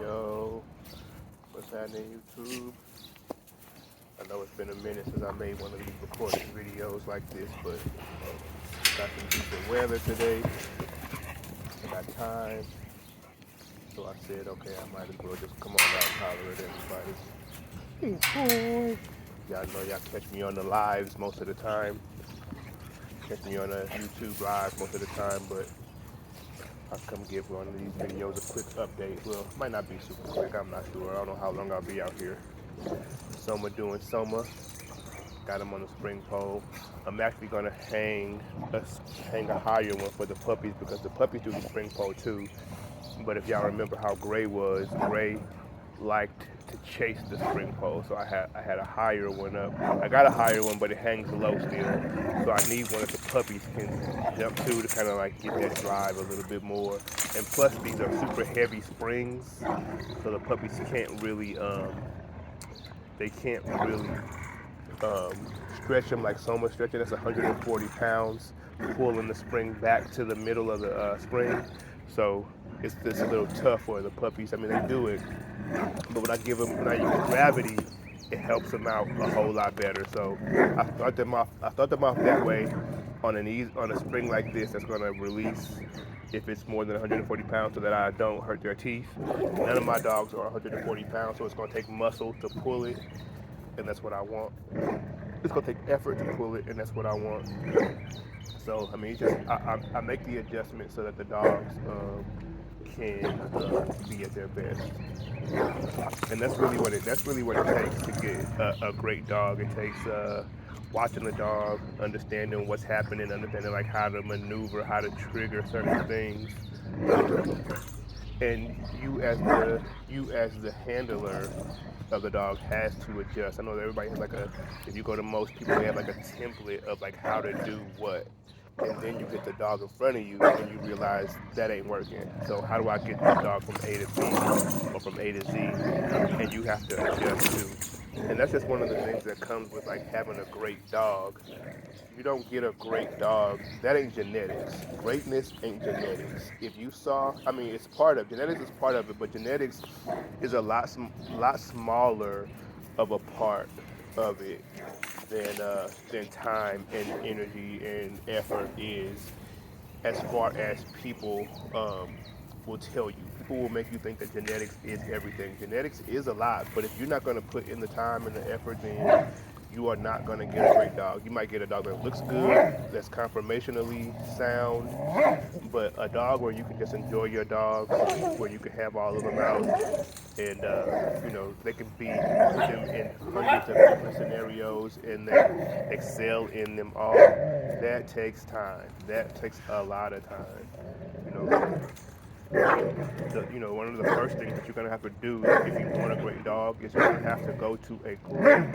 Yo, what's happening, YouTube? I know it's been a minute since I made one of these recorded videos like this, but got some decent weather today. I got time, so I said, okay, I might as well just come on out and holler at everybody. Hey, boy. Y'all know y'all catch me on the lives most of the time. Catch me on the YouTube live most of the time, but I'll come give one of these videos a quick update. Well, it might not be super quick, I'm not sure. I don't know how long I'll be out here. Soma doing Soma. Got him on the spring pole. I'm actually gonna hang a higher one for the puppies because the puppies do the spring pole too. But if y'all remember how Gray was, Gray liked to chase the spring pole, so I had a higher one up. I got a higher one, but it hangs low still, so I need one that the puppies can jump to kind of like get that drive a little bit more. And plus, these are super heavy springs, so the puppies can't really they can't really um, stretch them like Soma stretching. That's 140 pounds pulling the spring back to the middle of the spring. So it's a little tough for the puppies. I mean, they do it, but when I use gravity, it helps them out a whole lot better. So I start them off that way on on a spring like this that's gonna release if it's more than 140 pounds so that I don't hurt their teeth. None of my dogs are 140 pounds, so it's gonna take muscle to pull it, and that's what I want. It's gonna take effort to pull it, and that's what I want. So I mean, I make the adjustment so that the dogs can be at their best, and that's really what it takes to get a great dog. It takes watching the dog, understanding what's happening, understanding like how to maneuver, how to trigger certain things, and you as the handler of the dog has to adjust. I know that everybody has like if you go to most people, they have like a template of like how to do what. And then you get the dog in front of you and you realize that ain't working. So how do I get this dog from A to B or from A to Z? And you have to adjust too. And that's just one of the things that comes with like having a great dog. You don't get a great dog. That ain't genetics. Greatness ain't genetics. If you saw, I mean, it's part of genetics is part of it, but genetics is a lot smaller of a part of it than time and energy and effort is, as far as people will tell you. People will make you think that genetics is everything. Genetics is a lot, but if you're not going to put in the time and the effort, then you are not going to get a great dog. You might get a dog that looks good, that's conformationally sound, but a dog where you can just enjoy your dog, where you can have all of them out, and they can be put them in hundreds of different scenarios and they excel in them all. That takes time. That takes a lot of time. You know, one of the first things that you're gonna have to do if you want a great dog is you're gonna have to go to a great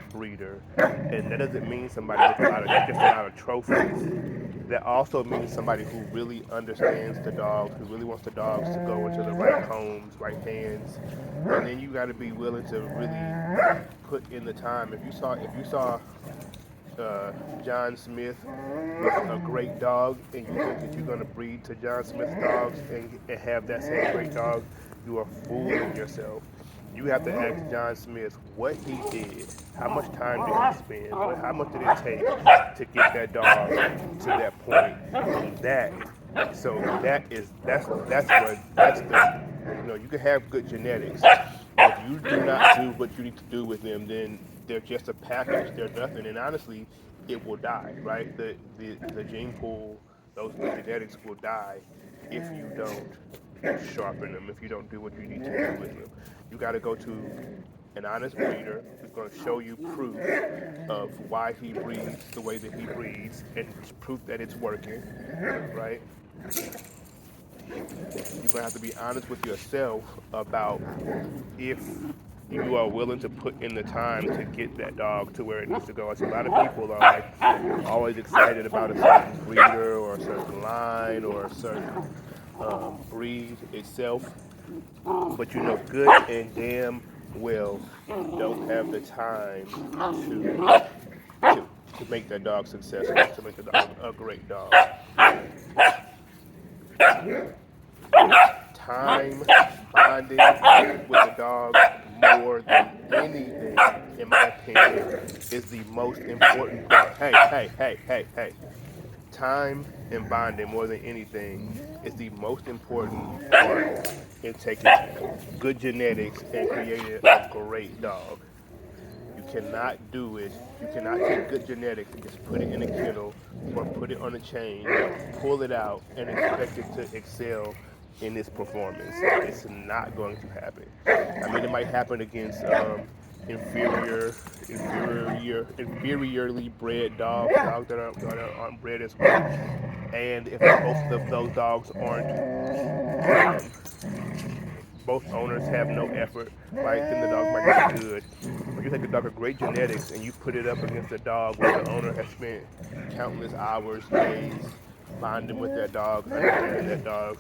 breeder, and that doesn't mean somebody with just a lot of trophies. That also means somebody who really understands the dogs, who really wants the dogs to go into the right homes, right hands, and then you got to be willing to really put in the time. If you saw John Smith with a great dog, and you think that you're going to breed to John Smith's dogs and have that same great dog, you are fooling yourself. You have to ask John Smith what he did, how much time did he spend, how much did it take to get that dog to that point. That's the you can have good genetics. If you do not do what you need to do with them, then they're just a package. They're nothing, and honestly, it will die. Right? The gene pool, the genetics will die if you don't sharpen them. If you don't do what you need to do with them, you got to go to an honest breeder who's going to show you proof of why he breeds the way that he breeds and proof that it's working. Right? You're gonna have to be honest with yourself about if you are willing to put in the time to get that dog to where it needs to go. So a lot of people are like always excited about a certain breeder or a certain line or a certain breed itself, but you know good and damn well you don't have the time to make that dog successful, to make the dog a great dog. Time bonding with the dog more than anything, in my opinion, is the most important part. Hey. Time and bonding more than anything is the most important part in taking good genetics and creating a great dog. You cannot do it. You cannot take good genetics and just put it in a kennel or put it on a chain, pull it out, and expect it to excel in its performance. It's not going to happen. I mean, it might happen against inferior, inferiorly bred dogs that aren't bred as well. And if both of those dogs aren't both owners have no effort, right? Then the dog might be good. But you take a dog with great genetics and you put it up against a dog where the owner has spent countless hours, days, bonding with that dog, understanding that dog,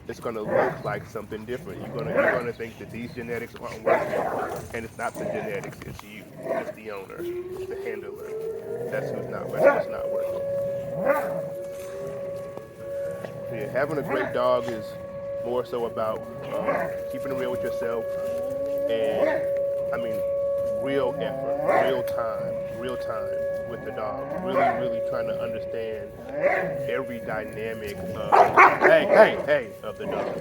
it's gonna look like something different. You're gonna think that these genetics aren't working, and it's not the genetics, it's you, it's the owner, it's the handler. That's what's not working. Yeah, having a great dog is more so about keeping it real with yourself and, I mean, real effort, real time with the dog. Really trying to understand every dynamic of, of the dog.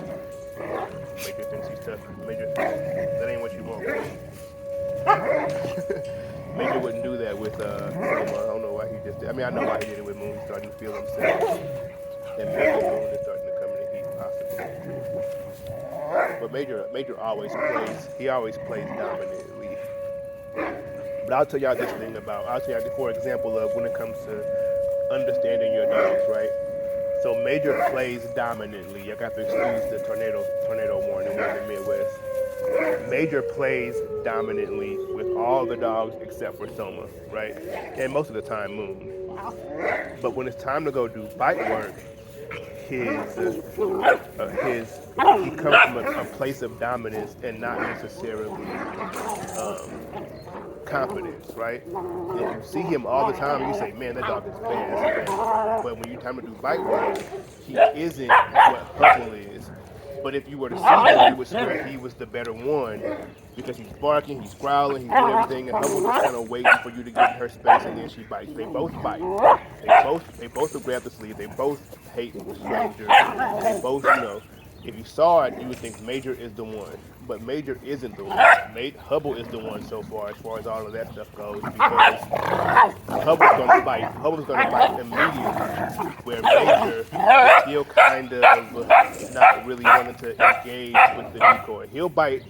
Major thinks he's tough. Major, that ain't what you want. Major wouldn't do that with Selma. I don't know why he just did. I mean, I know why he did it with Moon. He's starting to feel himself. And maybe Moon is starting to come in the heat, possibly. But Major always plays. He always plays dominantly. But I'll tell y'all for example of when it comes to understanding your dogs, right? So Major plays dominantly. I got to excuse the tornado warning. We're in the Midwest. Major plays dominantly with all the dogs except for Soma, right? And most of the time Moon. But when it's time to go do bite work, his he comes from a place of dominance and not necessarily confidence, right? If you see him all the time, you say, "Man, that dog is fast." But when you time to do bite work, he isn't what Hubble is. But if you were to see him, you would swear he was the better one because he's barking, he's growling, he's doing everything, and Hubble just kind of waiting for you to give her space, and then she bites. They both bite. They both will grab the sleeve. They both hate strangers. They both, if you saw it, you would think Major is the one. But Major isn't the one. Hubble is the one so far as all of that stuff goes, because Hubble's gonna bite. Hubble's gonna bite immediately, where Major is still kind of not really wanting to engage with the decoy. He'll bite,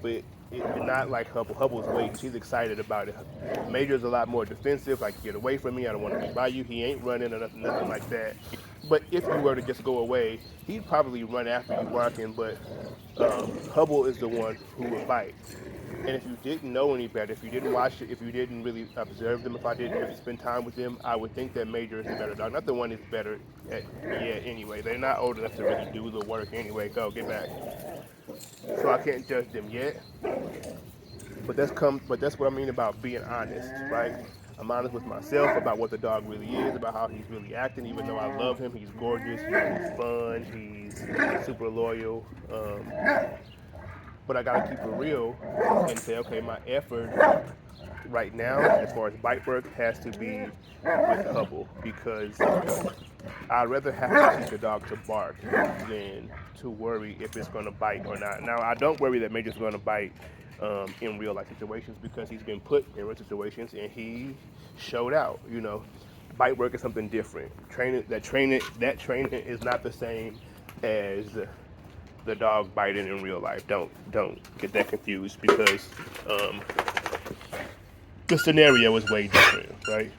but it's not like Hubble. Hubble's waiting. She's excited about it. Major's a lot more defensive, like, get away from me, I don't want to be by you. He ain't running or nothing like that. But if you were to just go away, he'd probably run after you barking, but Hubble is the one who would bite. And if you didn't know any better, if you didn't watch it, if you didn't really observe them, if I didn't really spend time with them, I would think that Major is the better dog. Not the one is better yet anyway. They're not old enough to really do the work anyway. Go, get back. So I can't judge them yet. But that's what I mean about being honest, right? I'm honest with myself about what the dog really is, about how he's really acting. Even though I love him, he's gorgeous, he's fun, he's super loyal. But I gotta keep it real and say, okay, my effort right now, as far as bite work, has to be with Hubble, because I'd rather have to teach a dog to bark than to worry if it's gonna bite or not. Now, I don't worry that Major's gonna bite in real life situations, because he's been put in real situations and he showed out. Bite work is something different. Training is not the same as the dog biting in real life. Don't get that confused, because the scenario is way different, right?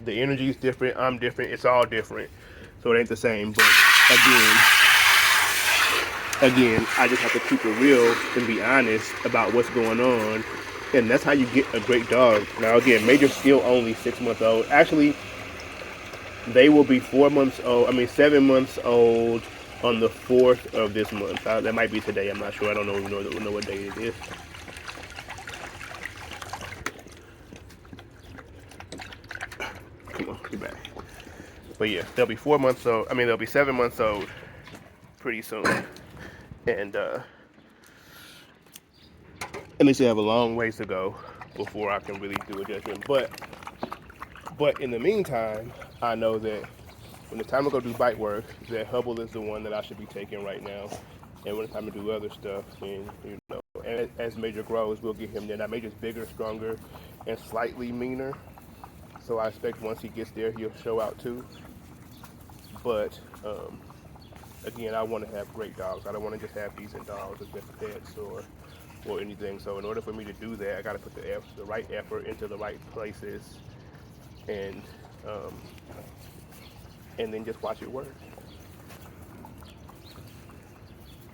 The energy is different. I'm different. It's all different, so it ain't the same. But again, I just have to keep it real and be honest about what's going on, and that's how you get a great dog. Now, again, Major's still only 6 months old. Actually, they will be 7 months old on the 4th of this month. That might be today. I'm not sure. I don't know what day it is. Come on, get back. But yeah, they'll be 4 months old. They'll be 7 months old pretty soon. And at least they have a long ways to go before I can really do a judgment. But in the meantime, I know that when it's time to go do bite work, that Hubble is the one that I should be taking right now. And when it's time to do other stuff, then and as Major grows, we'll get him there. Now Major's bigger, stronger, and slightly meaner. So I expect once he gets there, he'll show out too. But again, I want to have great dogs. I don't want to just have decent dogs as just pets or anything. So in order for me to do that, I got to put the right effort into the right places, and um, and then just watch it work.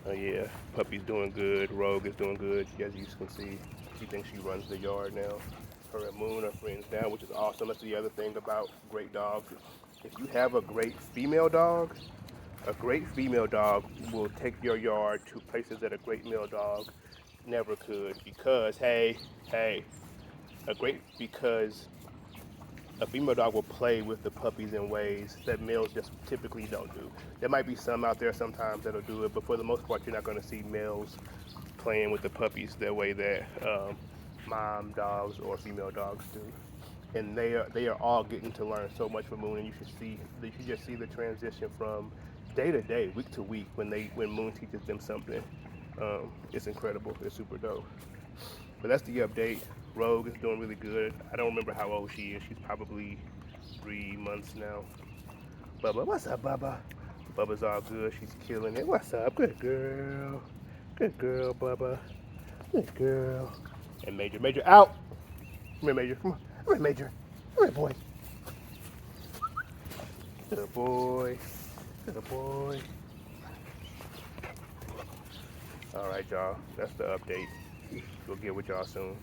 Yeah, Puppy's doing good. Rogue is doing good. As you can see, she thinks she runs the yard now. Her and Moon are friends now, which is awesome. That's the other thing about great dogs. If you have a great female dog will take your yard to places that a great male dog never could. Because because a female dog will play with the puppies in ways that males just typically don't do. There might be some out there sometimes that'll do it, but for the most part, you're not going to see males playing with the puppies the way that mom dogs or female dogs do. And they are all getting to learn so much from Moon, and you should just see the transition from day to day, week to week when Moon teaches them something. It's incredible. It's super dope. But that's the update. Rogue is doing really good. I don't remember how old she is. She's probably 3 months now. Bubba, what's up, Bubba? Bubba's all good. She's killing it. What's up? Good girl. Good girl, Bubba. Good girl. And Major out. Come here, Major. Come on. Come here, Major. Come here, boy. Good boy. Good boy. All right, y'all. That's the update. We'll get with y'all soon.